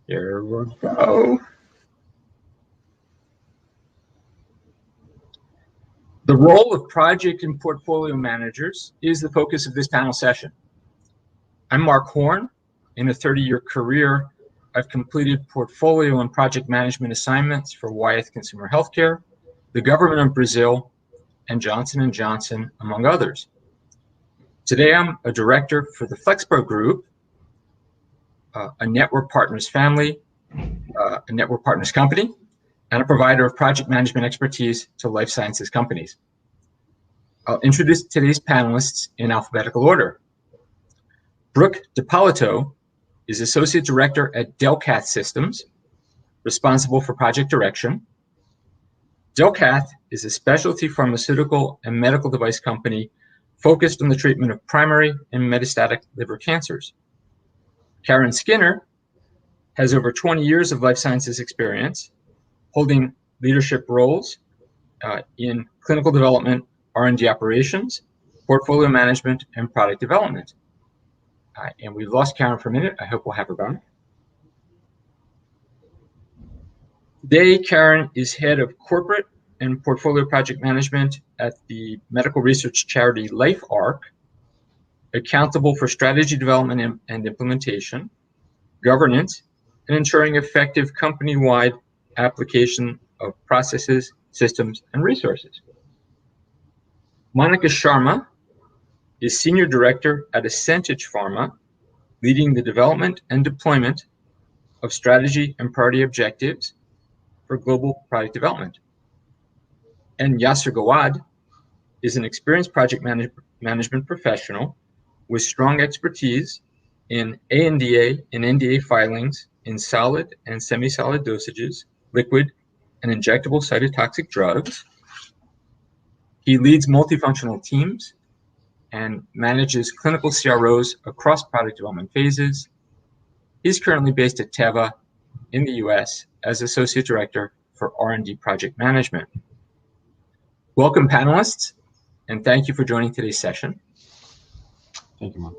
Here we go. The role of project and portfolio managers is the focus of this panel session. I'm Mark Horn. In a 30-year career, I've completed portfolio and project management assignments for Wyeth Consumer Healthcare, the government of Brazil, and Johnson & Johnson, among others. Today, I'm a director for the Flexpro Group, a network partners family, a network partners company, and a provider of project management expertise to life sciences companies. I'll introduce today's panelists in alphabetical order. Brooke DiPolito is Associate Director at Delcath Systems, responsible for project direction. Delcath is a specialty pharmaceutical and medical device company focused on the treatment of primary and metastatic liver cancers. Karen Skinner has over 20 years of life sciences experience, holding leadership roles in clinical development, R&D operations, portfolio management, and product development. And we've lost Karen for a minute. I hope we'll have her back. Today, Karen is head of corporate and portfolio project management at the medical research charity LifeArc, accountable for strategy development and implementation, governance, and ensuring effective company-wide application of processes, systems, and resources. Monica Sharma is Senior Director at Ascentage Pharma, leading the development and deployment of strategy and priority objectives for global product development. And Yasser Gawad is an experienced project management professional with strong expertise in ANDA and NDA filings in solid and semi-solid dosages, liquid and injectable cytotoxic drugs. He leads multifunctional teams and manages clinical CROs across product development phases. He's currently based at Teva in the US as Associate Director for R&D Project Management. Welcome, panelists, and thank you for joining today's session. Thank you, Mark.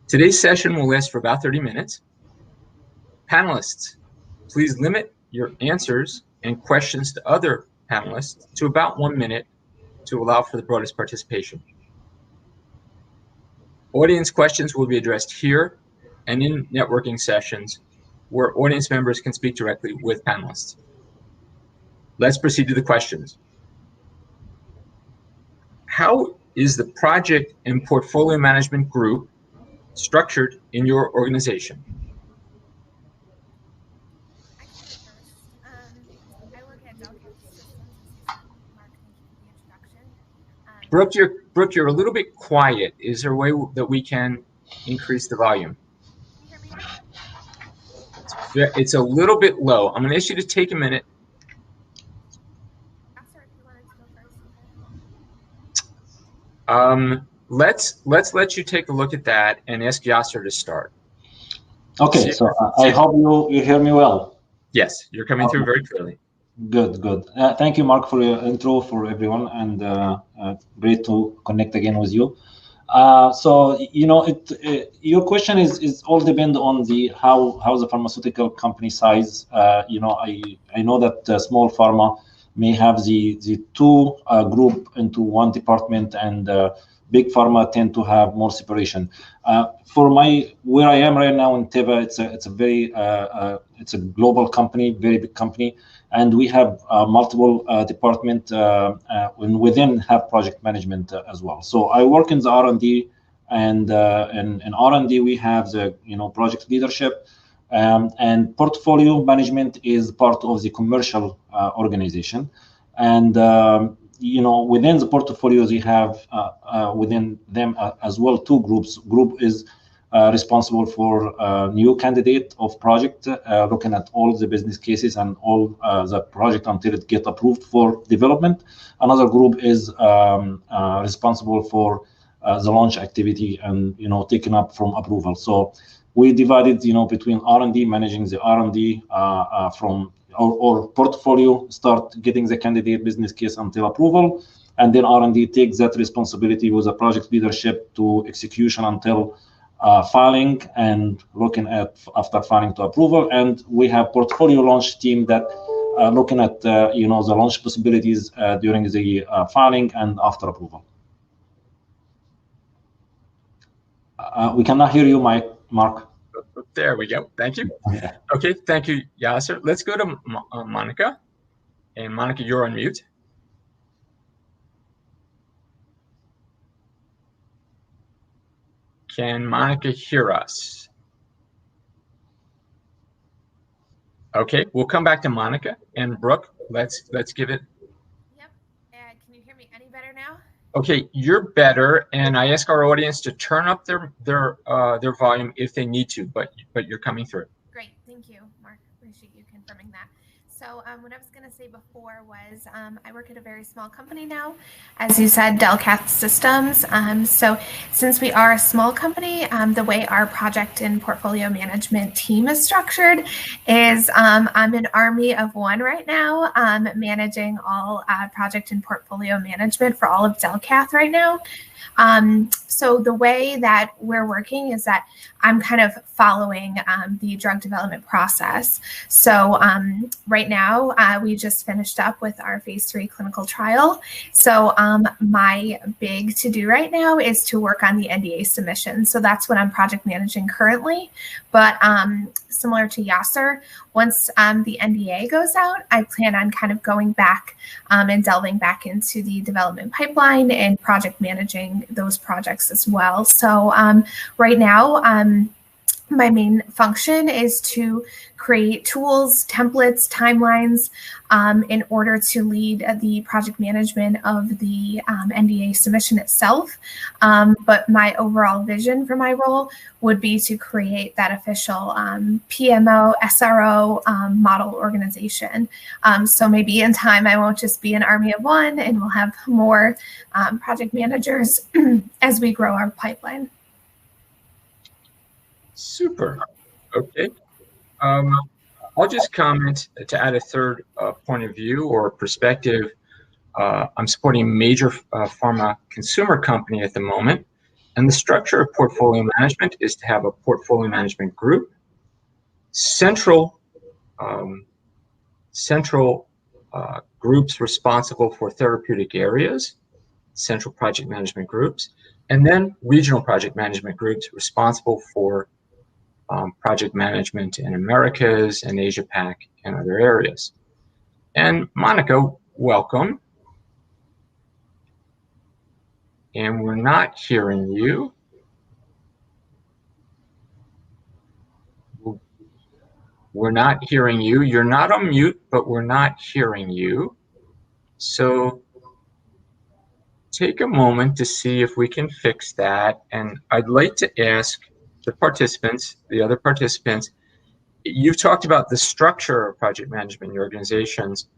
Today's session will last for about 30 minutes. Panelists, please limit your answers and questions to other panelists to about 1 minute to allow for the broadest participation. Audience questions will be addressed here and in networking sessions where audience members can speak directly with panelists. Let's proceed to the questions. How is the project and portfolio management group structured in your organization? I work at Delcath Systems, as you said, Mark. Thank you for the introduction. Brooke, you're a little bit quiet. Is there a way that we can increase the volume? Can you hear me now? It's a little bit low. I'm going to ask you to take a minute. Yasser, if you wanted to go first. Let's let you take a look at that and ask Yasser to start. Okay, so I hope you hear me well. Yes, you're coming through very clearly. Good. Thank you, Mark, for your intro for everyone, and great to connect again with you. So your question is all depend on how the pharmaceutical company size. I know that small pharma may have the two group into one department, and big pharma tend to have more separation. For where I am right now in Teva, it's a global company, very big company, and we have multiple department and within have project management as well. So I work in the R&D, and in R&D we have the project leadership, and portfolio management is part of the commercial organization, and within the portfolios you have within them as well two groups. Group is responsible for new candidate of project, looking at all the business cases and all the project until it get approved for development. Another group is responsible for the launch activity and taken up from approval. So we divided between R&D, managing the R&D from or portfolio, start getting the candidate business case until approval, and then R&D takes that responsibility with the project leadership to execution until filing and looking at after filing to approval. And we have portfolio launch team that looking at the launch possibilities during the filing and after approval. We cannot hear you, Mark. There we go. Thank you. Yeah. Okay, thank you, Yasser. Let's go to Monica. And Monica, you're on mute. Can Monica hear us? Okay, we'll come back to Monica and Brooke. Let's give it. Yep. Can you hear me any better now? Okay, you're better, and I ask our audience to turn up their volume if they need to, but you're coming through. Great, thank you, Mark. Appreciate you confirming that. So what I was going to say before was I work at a very small company now, as you said, Delcath Systems. So since we are a small company, the way our project and portfolio management team is structured is I'm an army of one right now, managing all project and portfolio management for all of Delcath right now. So the way that we're working is that I'm kind of following the drug development process. So right now, we just finished up with our phase 3 clinical trial. So my big to-do right now is to work on the NDA submission. So that's what I'm project managing currently. But similar to Yasser, once the NDA goes out, I plan on kind of going back and delving back into the development pipeline and project managing those projects as well. So right now, my main function is to create tools, templates, timelines in order to lead the project management of the NDA submission itself. But my overall vision for my role would be to create that official PMO, SRO model organization. So maybe in time, I won't just be an army of one, and we'll have more project managers as we grow our pipeline. Super. Okay. I'll just comment to add a third point of view or perspective. I'm supporting a major pharma consumer company at the moment, and the structure of portfolio management is to have a portfolio management group, central groups responsible for therapeutic areas, central project management groups, and then regional project management groups responsible for project management in Americas and Asia Pac and other areas. And Monica, welcome. And we're not hearing you. We're not hearing you. You're not on mute, but we're not hearing you. So take a moment to see if we can fix that. And I'd like to ask the other participants, you've talked about the structure of project management in your organizations.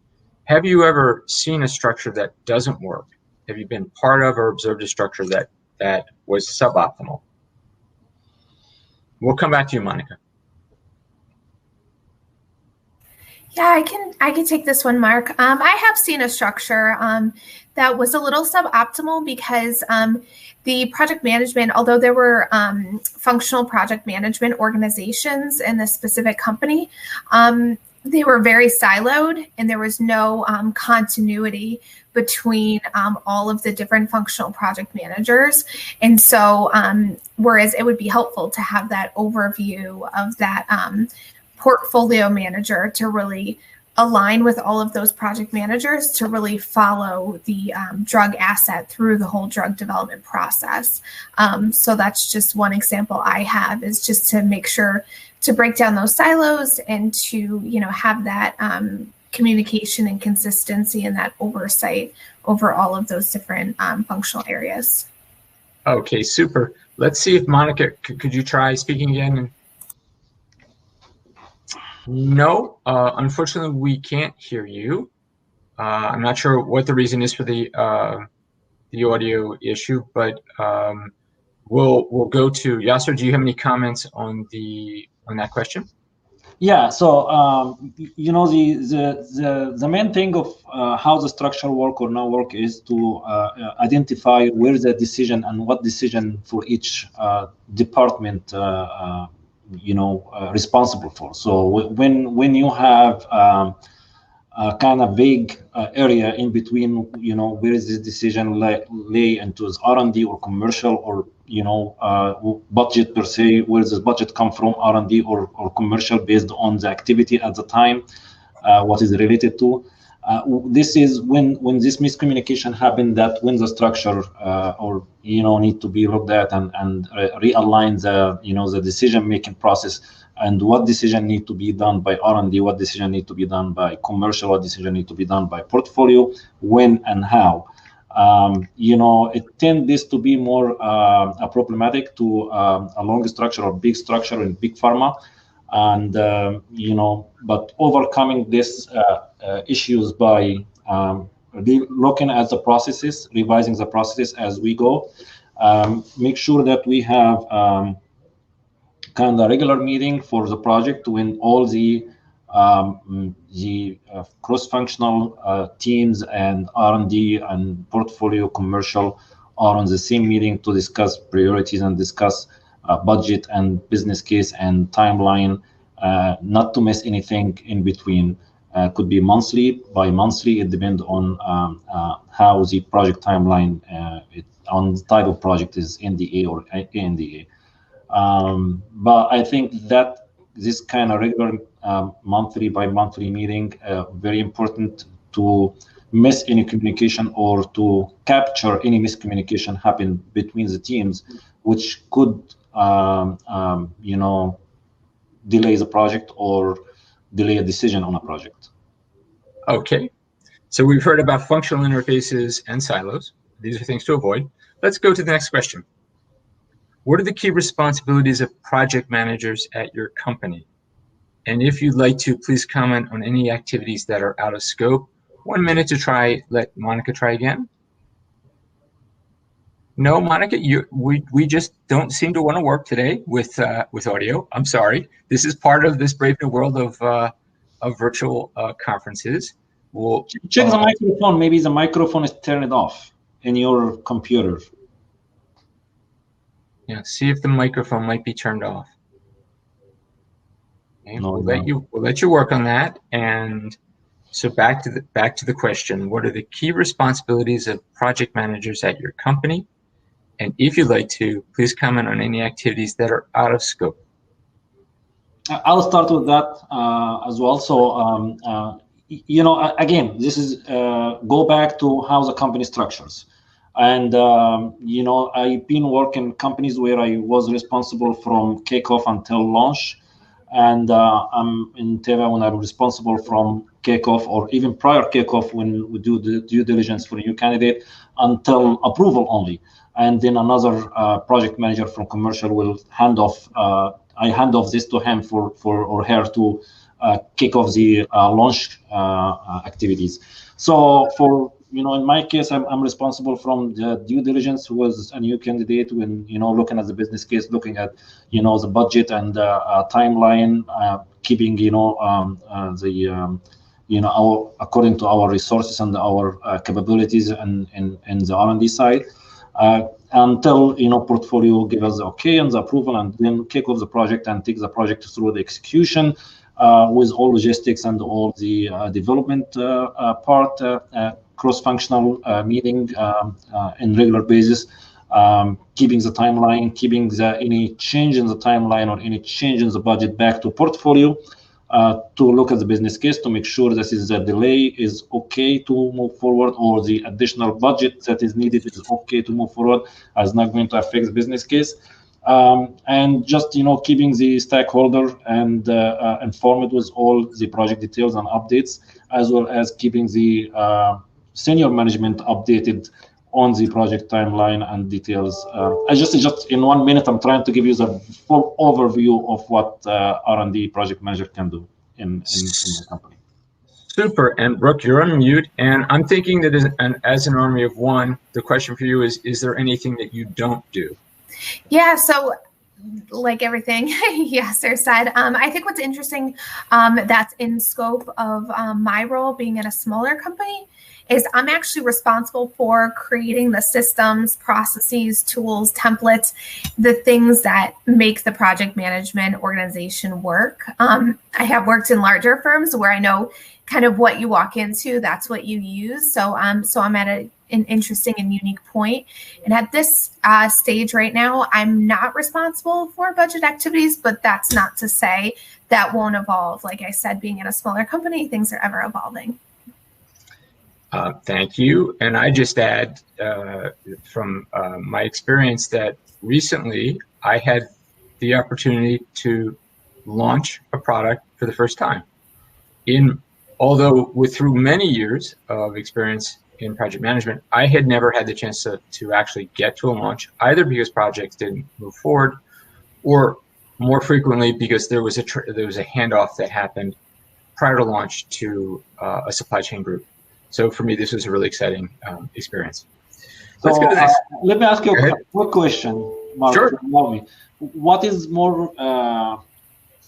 Have you ever seen a structure that doesn't work? Have you been part of or observed a structure that was suboptimal? We'll come back to you, Monica. Yeah, I can take this one, Mark. I have seen a structure that was a little suboptimal because the project management, although there were functional project management organizations in this specific company, they were very siloed, and there was no continuity between all of the different functional project managers. And so whereas it would be helpful to have that overview of that portfolio manager to really align with all of those project managers to really follow the drug asset through the whole drug development process. So that's just one example I have, is just to make sure to break down those silos and to, have that communication and consistency and that oversight over all of those different functional areas. Okay, super. Let's see if Monica, could you try speaking again? No, unfortunately, we can't hear you. I'm not sure what the reason is for the audio issue, but we'll go to Yasser. Do you have any comments on that question? Yeah, so the main thing of how the structure work or not work is to identify where the decision and what decision for each department responsible for. So when you have a kind of vague area in between, where is this decision lay into R&D or commercial or budget per se, where does this budget come from, R&D or commercial, based on the activity at the time, what is related to. This is when this miscommunication happened, that when the structure need to be looked at and realign the decision making process, and what decision need to be done by R&D, what decision need to be done by commercial, what decision need to be done by portfolio, when and how. It tends to be more problematic to a long structure or big structure in big pharma, and but overcoming these issues by looking at the processes, revising the processes as we go, make sure that we have kind of regular meeting for the project when all the cross-functional teams and R&D and portfolio commercial are on the same meeting to discuss priorities and discuss budget and business case and timeline, not to miss anything in between. Could be monthly, bi-monthly, it depends on how the project timeline on the type of project is NDA or ANDA. But I think that this kind of regular monthly by monthly meeting, very important to miss any communication or to capture any miscommunication happen between the teams, which could delay the project or delay a decision on a project. Okay, so we've heard about functional interfaces and silos. These are things to avoid. Let's go to the next question. What are the key responsibilities of project managers at your company? And if you'd like to, please comment on any activities that are out of scope. 1 minute to try. Let Monica try again. No, Monica, we just don't seem to want to work today with audio. I'm sorry. This is part of this brave new world of virtual conferences. We'll check the microphone. Maybe the microphone is turned off in your computer. Yeah, see if the microphone might be turned off. Okay, we'll let you work on that. And so back to the question: what are the key responsibilities of project managers at your company? And if you'd like to, please comment on any activities that are out of scope. I'll start with that as well. So, again, this is go back to how the company structures. And, I've been working companies where I was responsible from kickoff until launch. And I'm in Teva when I'm responsible from kickoff or even prior kickoff when we do the due diligence for a new candidate until approval only. And then another project manager from commercial will hand off. I hand off this to him or her to kick off the launch activities. So for in my case, I'm responsible from the due diligence, who was a new candidate, when looking at the business case, looking at the budget and timeline, keeping our according to our resources and our capabilities and the R&D side, until portfolio give us the okay and the approval, and then kick off the project and take the project through the execution with all logistics and all the development part. Cross-functional meeting in regular basis, keeping the timeline, keeping any change in the timeline or any change in the budget back to portfolio to look at the business case to make sure that the delay is okay to move forward, or the additional budget that is needed is okay to move forward, as not going to affect the business case. And just keeping the stakeholder and informed with all the project details and updates, as well as keeping the senior management updated on the project timeline and details. I just in 1 minute, I'm trying to give you the full overview of what R&D project manager can do in the company. Super. And Brooke, you're on mute. And I'm thinking that as an army of one, the question for you is there anything that you don't do? Yeah, so like everything Yasser said, I think what's interesting that's in scope of my role being in a smaller company is I'm actually responsible for creating the systems, processes, tools, templates, the things that make the project management organization work. I have worked in larger firms where I know kind of what you walk into, that's what you use. So I'm at an interesting and unique point. And at this stage right now, I'm not responsible for budget activities, but that's not to say that won't evolve. Like I said, being in a smaller company, things are ever evolving. Thank you. And I just add from my experience that recently I had the opportunity to launch a product for the first time. Although through many years of experience in project management, I had never had the chance to actually get to a launch, either because projects didn't move forward, or more frequently because there was a handoff that happened prior to launch to a supply chain group. So for me, this was a really exciting experience. Let's go to the next. Let me ask you a quick question, Mark. Sure. What is more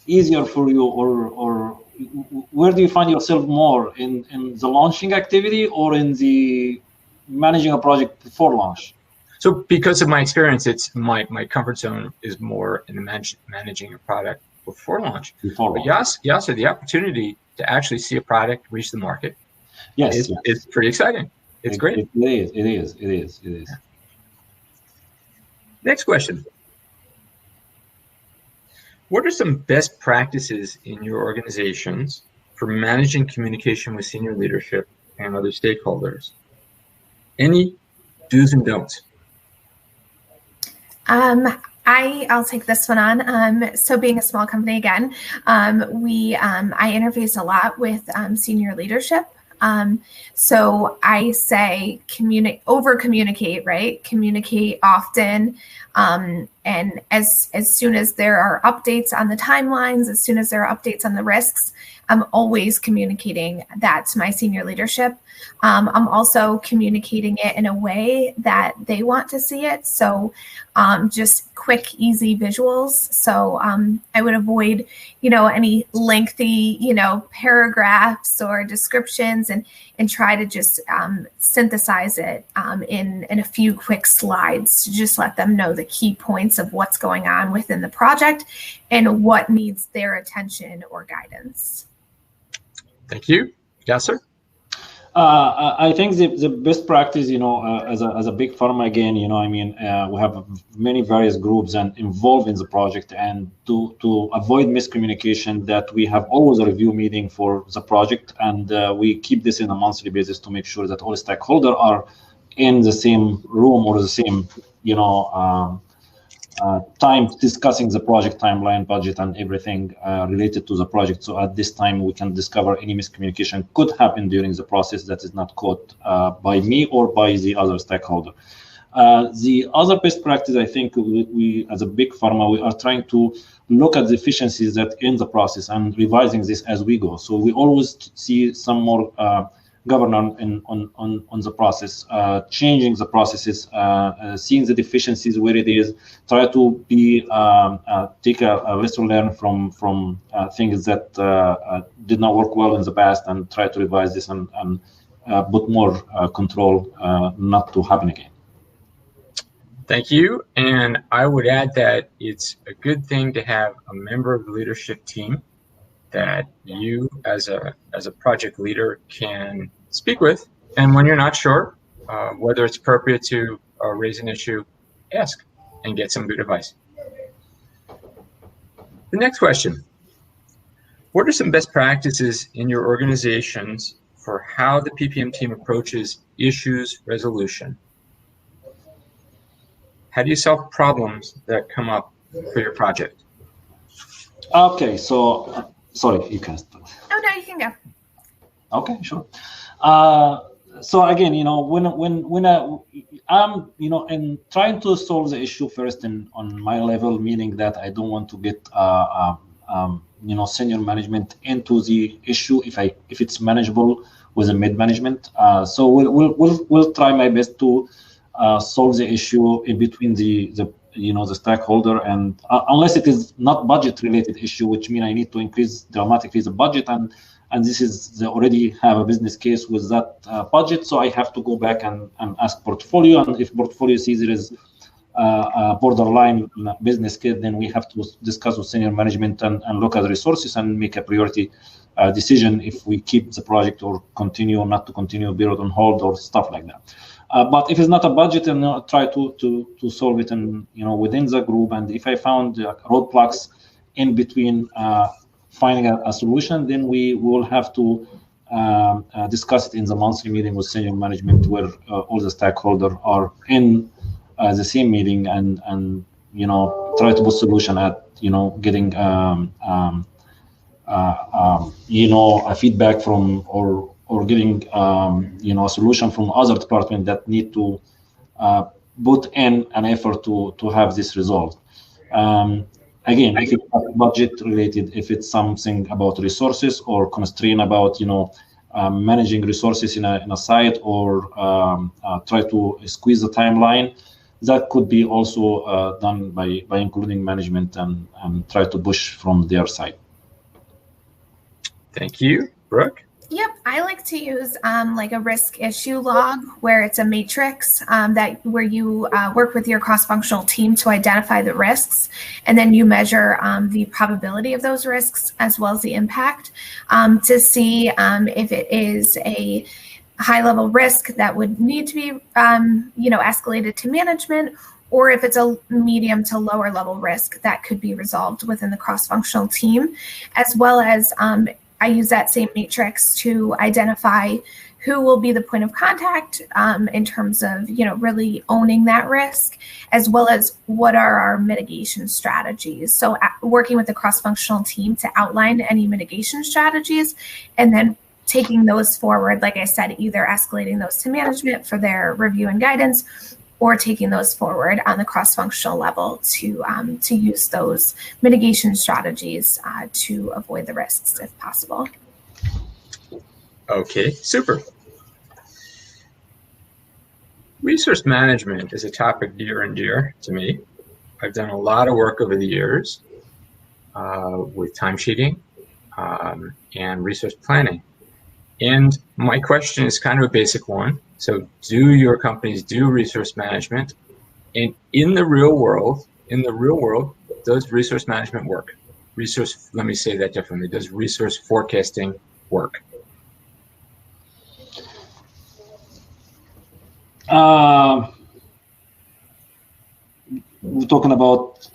easier for you, or where do you find yourself more in the launching activity or in the managing a project before launch? So because of my experience, it's my comfort zone is more in the managing a product before launch. But Yasser, the opportunity to actually see a product reach the market, yes, it's pretty exciting. It's great. It is. Next question. What are some best practices in your organizations for managing communication with senior leadership and other stakeholders? Any do's and don'ts? I'll take this one on. So being a small company again, I interface a lot with senior leadership. So I say over communicate, right? Communicate often. And as soon as there are updates on the timelines, as soon as there are updates on the risks, I'm always communicating that to my senior leadership. I'm also communicating it in a way that they want to see it. So just quick, easy visuals. So I would avoid, any lengthy, paragraphs or descriptions and try to just synthesize it in a few quick slides to just let them know the key points of what's going on within the project and what needs their attention or guidance. Thank you. Yasser? I think the best practice, as a big pharma again, we have many various groups and involved in the project, and to avoid miscommunication, that we have always a review meeting for the project, and we keep this in a monthly basis to make sure that all stakeholders are in the same room or the same, time discussing the project timeline, budget, and everything related to the project. So at this time, we can discover any miscommunication could happen during the process that is not caught by me or by the other stakeholder. The other best practice, I think, we as a big pharma, we are trying to look at the efficiencies that in the process and revising this as we go. So we always see some more governance on the process, changing the processes, seeing the deficiencies where it is, try to be take a lesson learned from things that did not work well in the past, and try to revise this and put more control not to happen again. Thank you. And I would add that it's a good thing to have a member of the leadership team that you as a project leader can speak with, and when you're not sure whether it's appropriate to raise an issue, ask and get some good advice. The next question: what are some best practices in your organizations for how the PPM team approaches issues resolution? How do you solve problems that come up for your project? Okay, so sorry, you can start. Oh, no, you can go. Okay, sure. So again, when I'm, in trying to solve the issue first on my level, meaning that I don't want to get, senior management into the issue if it's manageable with the mid management. So we'll try my best to solve the issue in between the the stakeholder, and unless it is not budget related issue, which means I need to dramatically the budget, and this is they already have a business case with that budget, so I have to go back and ask portfolio, and if portfolio sees there is a borderline business case, then we have to discuss with senior management and look at the resources and make a priority decision if we keep the project or continue or not to continue, be it on hold or stuff like that. But if it's not a budget, and try to solve it within the group. And if I found roadblocks in between finding a solution, then we will have to discuss it in the monthly meeting with senior management, where all the stakeholders are in the same meeting, and try to put solution at getting a feedback from or getting a solution from other departments that need to put in an effort to have this resolved. Again, if it's budget related, if it's something about resources or constraint about managing resources in a site, or try to squeeze the timeline, that could be also done by including management and try to push from their side. Thank you. Brooke? Yep, I like to use like a risk issue log, where it's a matrix where you work with your cross-functional team to identify the risks, and then you measure the probability of those risks as well as the impact to see if it is a high-level risk that would need to be escalated to management, or if it's a medium to lower level risk that could be resolved within the cross-functional team, as well as I use that same matrix to identify who will be the point of contact in terms of, really owning that risk, as well as what are our mitigation strategies. So working with the cross-functional team to outline any mitigation strategies, and then taking those forward, like I said, either escalating those to management for their review and guidance, or taking those forward on the cross-functional level to use those mitigation strategies to avoid the risks if possible. Okay, super. Resource management is a topic near and dear to me. I've done a lot of work over the years with timesheeting and resource planning. And my question is kind of a basic one. So do your companies do resource management? And in the real world, does resource management work? Let me say that differently. Does resource forecasting work? We're talking about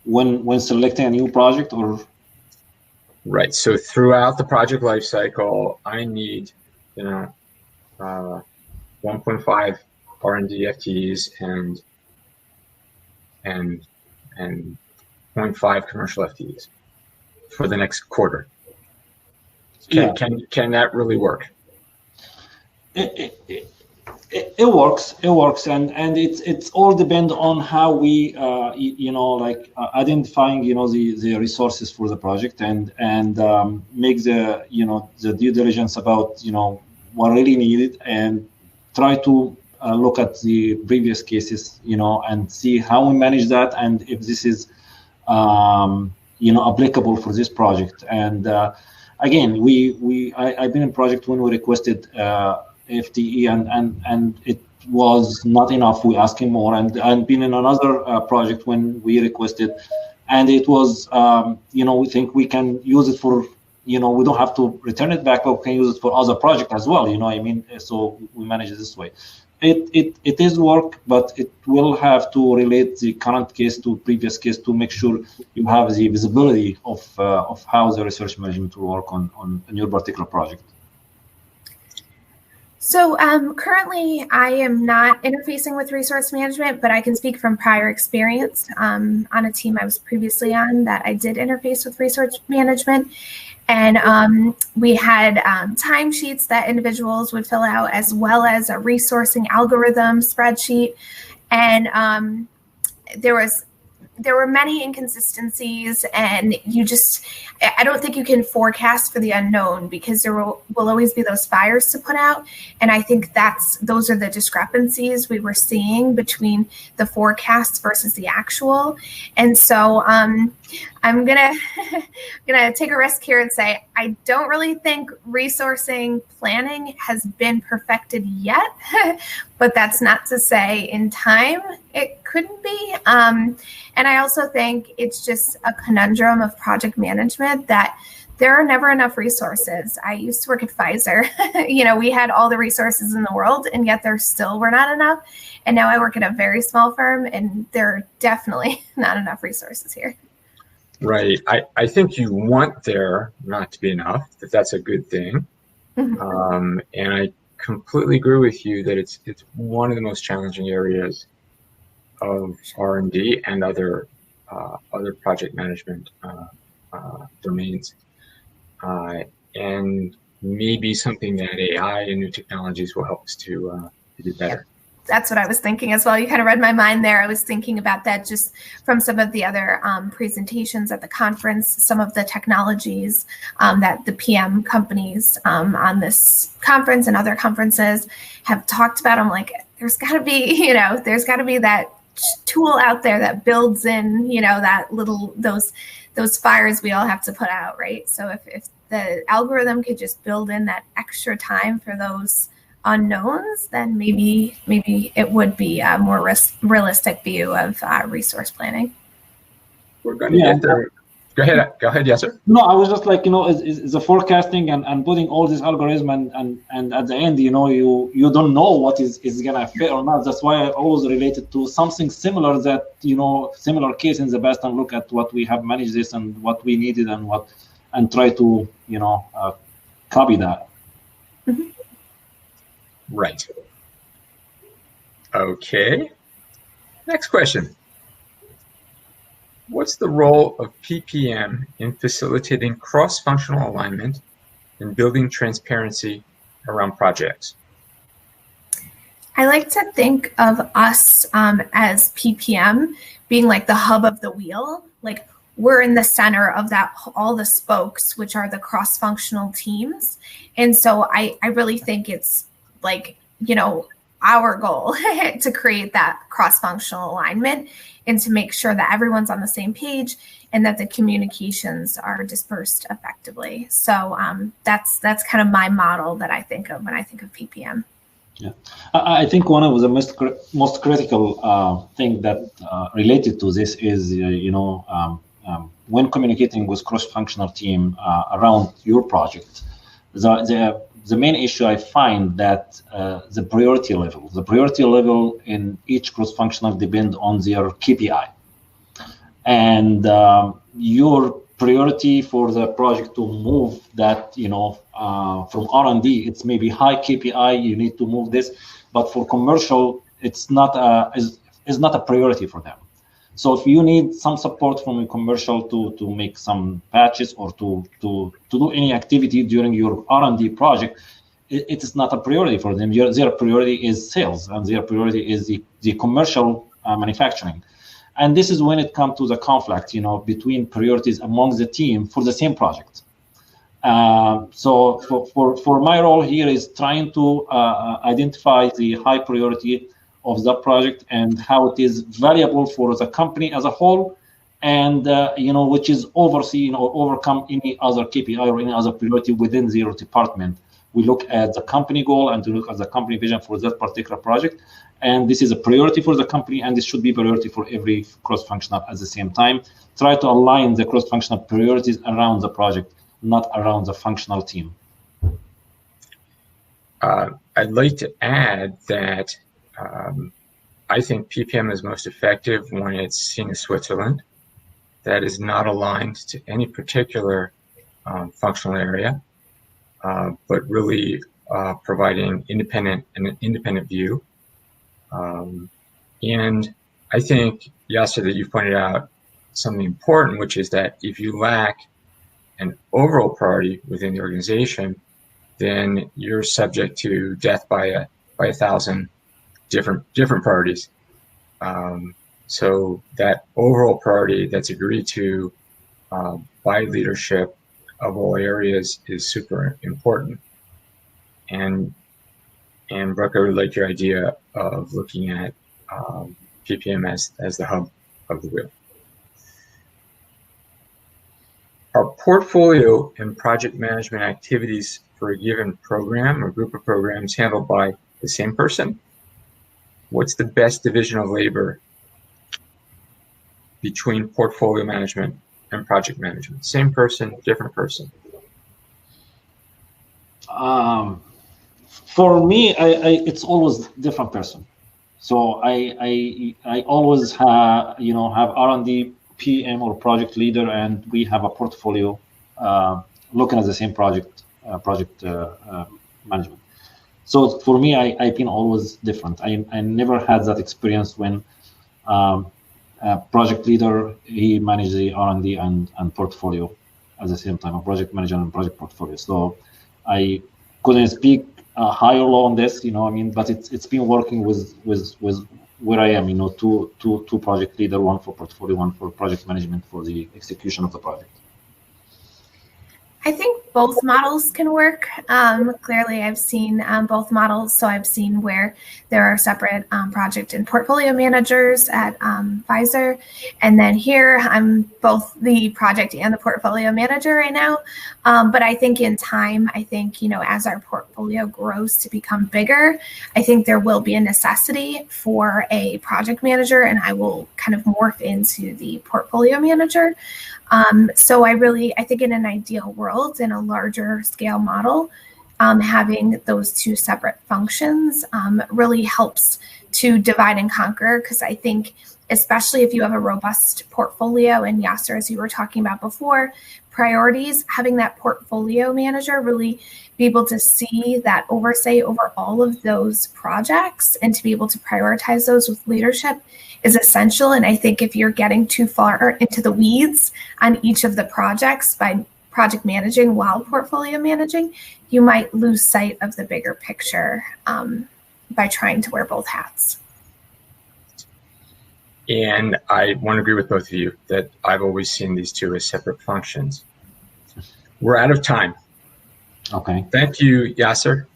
when selecting a new project, or? Right. So throughout the project lifecycle, I need, 1.5 R&D FTEs and 0.5 commercial FTEs for the next quarter. Can that really work? It works, and it's all depend on how we identifying the resources for the project, and make the the due diligence about what really needed, and try to look at the previous cases and see how we manage that, and if this is applicable for this project. And again, I've been in project when we requested FTE and it was not enough. We asking more, and been in another project when we requested, and it was we think we can use it for we don't have to return it back, but we can use it for other project as well. So we manage it this way. It is work, but it will have to relate the current case to previous case to make sure you have the visibility of how the research management will work on your particular project. So currently, I am not interfacing with resource management, but I can speak from prior experience on a team I was previously on that I did interface with resource management. And we had timesheets that individuals would fill out, as well as a resourcing algorithm spreadsheet. And there was there were many inconsistencies, and I don't think you can forecast for the unknown, because there will always be those fires to put out. And I think those are the discrepancies we were seeing between the forecasts versus the actual. And so I'm gonna take a risk here and say I don't really think resourcing planning has been perfected yet, but that's not to say in time it couldn't be. And I also think it's just a conundrum of project management that there are never enough resources. I used to work at Pfizer. We had all the resources in the world, and yet there still were not enough. And now I work at a very small firm, and there are definitely not enough resources here. Right. I think you want there not to be enough, that's a good thing. Mm-hmm. And I completely agree with you that it's one of the most challenging areas of R&D and other project management domains, and maybe something that AI and new technologies will help us to do better. That's what I was thinking as well. You kind of read my mind there. I was thinking about that just from some of the other presentations at the conference, some of the technologies that the PM companies on this conference and other conferences have talked about. I'm like, there's got to be, there's got to be that tool out there that builds in, that little, those fires we all have to put out, right? So if the algorithm could just build in that extra time for those unknowns, then maybe it would be a more realistic view of resource planning. We're going to get there. Go ahead, yes, sir. No, I was just like, is the forecasting and putting all this algorithm and at the end, you don't know what is gonna fit or not. That's why I always related to something similar that, similar case in the past, and look at what we have managed this and what we needed and try to, copy that. Mm-hmm. Right. Okay. Next question. What's the role of PPM in facilitating cross-functional alignment and building transparency around projects? I like to think of us as PPM being like the hub of the wheel. Like, we're in the center of that, all the spokes, which are the cross-functional teams. And so I really think it's like, our goal to create that cross-functional alignment and to make sure that everyone's on the same page and that the communications are dispersed effectively. So that's kind of my model that I think of when I think of PPM. Yeah, I think one of the most critical thing that related to this is, when communicating with cross-functional team around your project, the main issue I find that the priority level in each cross-functional depend on their KPI, and your priority for the project to move that, from R&D, it's maybe high KPI, you need to move this, but for commercial, it's not a priority for them. So if you need some support from a commercial to make some patches or to do any activity during your R&D project, it is not a priority for them. Their priority is sales, and their priority is the commercial manufacturing. And this is when it comes to the conflict, between priorities among the team for the same project. So for my role here is trying to identify the high priority of the project and how it is valuable for the company as a whole, and which is overseen or overcome any other KPI or any other priority within their department. We look at the company goal and to look at the company vision for that particular project, and this is a priority for the company, and this should be a priority for every cross-functional at the same time. Try to align the cross-functional priorities around the project, not around the functional team. I'd like to add that I think PPM is most effective when it's seen as Switzerland. That is not aligned to any particular functional area, but really providing an independent view. And I think, Yasser, that you pointed out something important, which is that if you lack an overall priority within the organization, then you're subject to death by a thousand different priorities. So that overall priority that's agreed to by leadership of all areas is super important. And Brooke, I would like your idea of looking at PPM as the hub of the wheel. Are portfolio and project management activities for a given program or group of programs handled by the same person? What's the best division of labor between portfolio management and project management? Same person, different person? For me, it's always different person. So I always have R&D, PM or project leader, and we have a portfolio looking at the same project management. So for me, I've been always different. I never had that experience when project leader, he managed the R&D and portfolio at the same time, a project manager and project portfolio. So I couldn't speak high or low on this, but it's been working with where I am, two project leader, one for portfolio, one for project management for the execution of the project. I think both models can work. Clearly, I've seen both models. So I've seen where there are separate project and portfolio managers at Pfizer. And then here, I'm both the project and the portfolio manager right now. But I think in time, as our portfolio grows to become bigger, I think there will be a necessity for a project manager, and I will kind of morph into the portfolio manager. So I think in an ideal world, in a larger scale model, having those two separate functions really helps to divide and conquer, because I think especially if you have a robust portfolio, and Yasser, as you were talking about before, priorities, having that portfolio manager really be able to see that oversight over all of those projects and to be able to prioritize those with leadership is essential. And I think if you're getting too far into the weeds on each of the projects by project managing while portfolio managing, you might lose sight of the bigger picture by trying to wear both hats. And I want to agree with both of you that I've always seen these two as separate functions. We're out of time. Okay. Thank you, Yasser.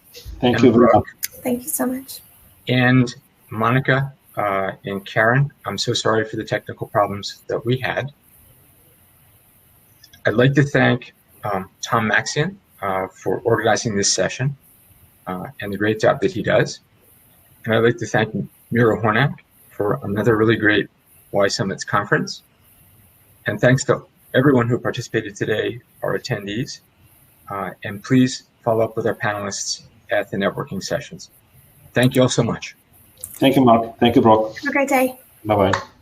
Thank you very much. Thank you so much. And Monica and Karen, I'm so sorry for the technical problems that we had. I'd like to thank Tom Maxian for organizing this session and the great job that he does. And I'd like to thank Mira Hornak for another really great Y Summits conference. And thanks to everyone who participated today, our attendees. And please follow up with our panelists at the networking sessions. Thank you all so much. Thank you, Mark. Thank you, Brock. Have a great day. Bye-bye.